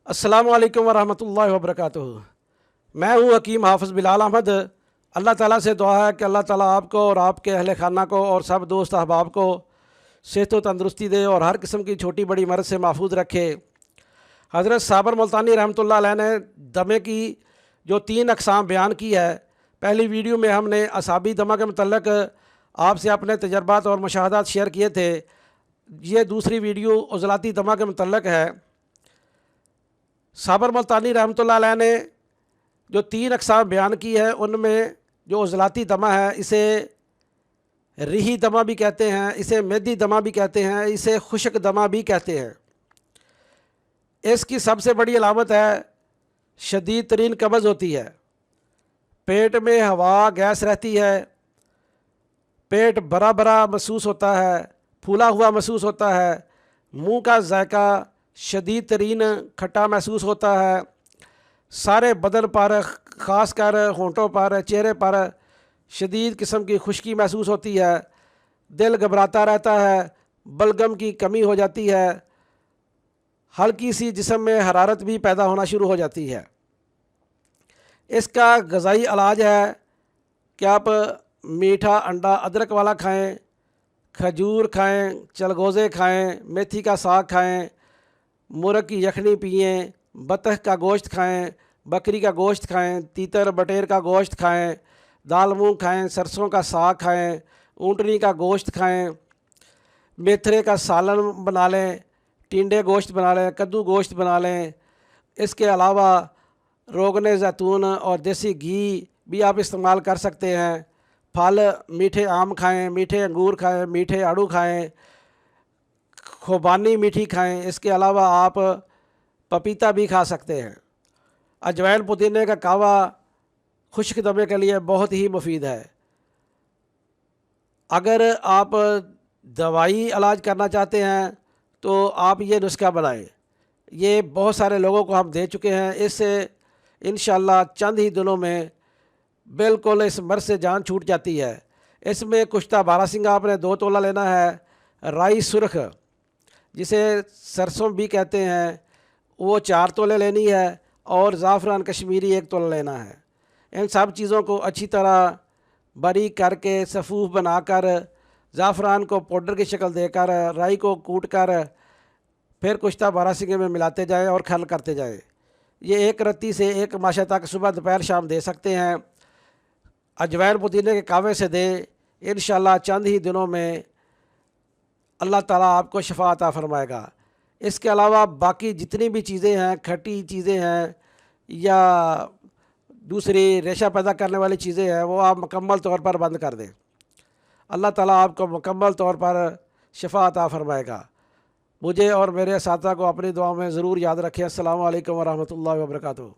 अस्सलामु अलैकुम वरहमतुल्लाहि वबरकातुहू। मैं हूँ हकीम हाफ़िज़ बिलाल अहमद। अल्लाह ताला से दुआ है कि अल्लाह ताला आपको और आपके अहले खाना को और सब दोस्त अहबाब को सेहत व तंदरुस्ती दे और हर किस्म की छोटी बड़ी मर्ज़ से महफूज रखे। हज़रत साबर मुल्तानी रहमतुल्लाह अलैह ने दमे की जो 3 अक़साम बयान की है, पहली वीडियो में हमने असाबी दमा के मतलब आपसे अपने तजर्बात और मुशाहदात शेयर किए थे। ये दूसरी वीडियो उज़लाती दमा के मतलब है। साबर मुल्तानी रहमतुल्लाह अलैह ने जो 3 अक़साम बयान की है, उनमें जो उज़लाती दमा है, इसे रिही दमा भी कहते हैं, इसे मेदी दमा भी कहते हैं, इसे खुश्क दमा भी कहते हैं। इसकी सबसे बड़ी अलामत है शदीद तरीन कब्ज़ होती है। पेट में हवा गैस रहती है, पेट बरा बरा महसूस होता है, फूला हुआ महसूस होता है, मुंह का जायका शदीद तरीन खट्टा महसूस होता है, सारे बदन पर ख़ास कर होंठों पर चेहरे पर शदीद किस्म की खुश्की महसूस होती है, दिल घबराता रहता है, बलगम की कमी हो जाती है, हल्की सी जिस्म में हरारत भी पैदा होना शुरू हो जाती है। इसका ग़िज़ाई इलाज है कि आप मीठा अंडा अदरक वाला खाएं, खजूर खाएं, चलगोज़े खाएं, मेथी का साग खाएं, मुर्ग की यखनी पिएं, बतख का गोश्त खाएं, बकरी का गोश्त खाएं, तीतर बटेर का गोश्त खाएं, दाल मूंग खाएं, सरसों का साग खाएं, ऊँटनी का गोश्त खाएं, मेथरे का सालन बना लें, टिंडे गोश्त बना लें, कद्दू गोश्त बना लें। इसके अलावा रोगन ज़ैतून और देसी घी भी आप इस्तेमाल कर सकते हैं। फल मीठे आम खाएं, मीठे अंगूर खाएं, मीठे आड़ू खाएं, खुबानी मीठी खाएं। इसके अलावा आप पपीता भी खा सकते हैं। अजवाइन पुदीने का कावा खुश्क दमे के लिए बहुत ही मुफीद है। अगर आप दवाई इलाज करना चाहते हैं तो आप ये नुस्खा बनाएं। ये बहुत सारे लोगों को हम दे चुके हैं। इससे इंशाअल्लाह चंद ही दिनों में बिल्कुल इस मर्ज़ से जान छूट जाती है। इसमें कुश्ता बारहसिंगा आपने 2 तोला लेना है, राई सुरख जिसे सरसों भी कहते हैं वो 4 तोले लेनी है, और ज़ाफ़रान कश्मीरी 1 तोला लेना है। इन सब चीज़ों को अच्छी तरह बारीक करके सफ़ूफ़ बनाकर ज़ाफ़रान को पाउडर की शक्ल देकर राई को कूट कर फिर कुश्ता बारहसिंगे में मिलाते जाएं और खल करते जाएं। ये 1 रत्ती से 1 माशा तक सुबह दोपहर शाम दे सकते हैं। अजवाइन पुदीने के कावे से दें। इंशाअल्लाह चंद ही दिनों में अल्लाह ताला आपको शफ़ा अता फ़रमाएगा। इसके अलावा बाकी जितनी भी चीज़ें हैं, खट्टी चीज़ें हैं या दूसरी रेशा पैदा करने वाली चीज़ें हैं, वो आप मुकम्मल तौर पर बंद कर दें। अल्लाह ताला आपको मुकम्मल तौर पर शफ़ा अता फ़रमाएगा। मुझे और मेरे साथा को अपनी दुआ में ज़रूर याद रखें। अस्सलामु अलैकुम वरहमतुल्लाहि वबरकातुहू।